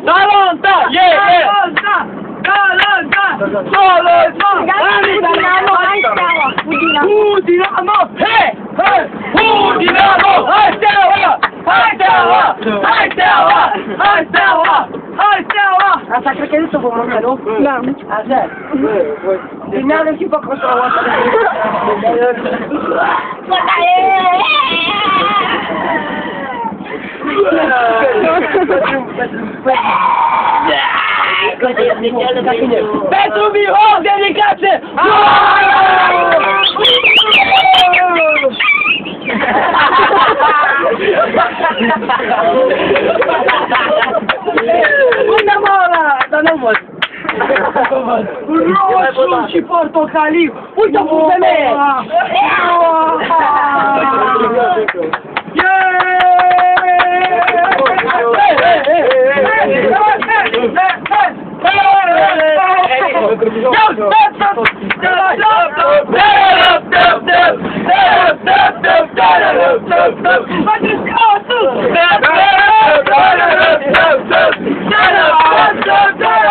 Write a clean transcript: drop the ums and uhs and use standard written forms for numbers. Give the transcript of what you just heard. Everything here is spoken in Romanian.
Talonta! Yeah! Talonta! Dinamo! Hey! Hey! Dinamo! Hai Steaua! Hai Steaua! Hai Steaua! Hai Steaua! Hai Steaua! Asta cred că e să vă mâncă, nu? Da. Așa. Din-neală și pe acolo la oasă. Pentru Mihor, dedicație! Unde mă ăla? Dar nu văd. Roșu și portocaliu. Uite-o cu femeie! Let's go!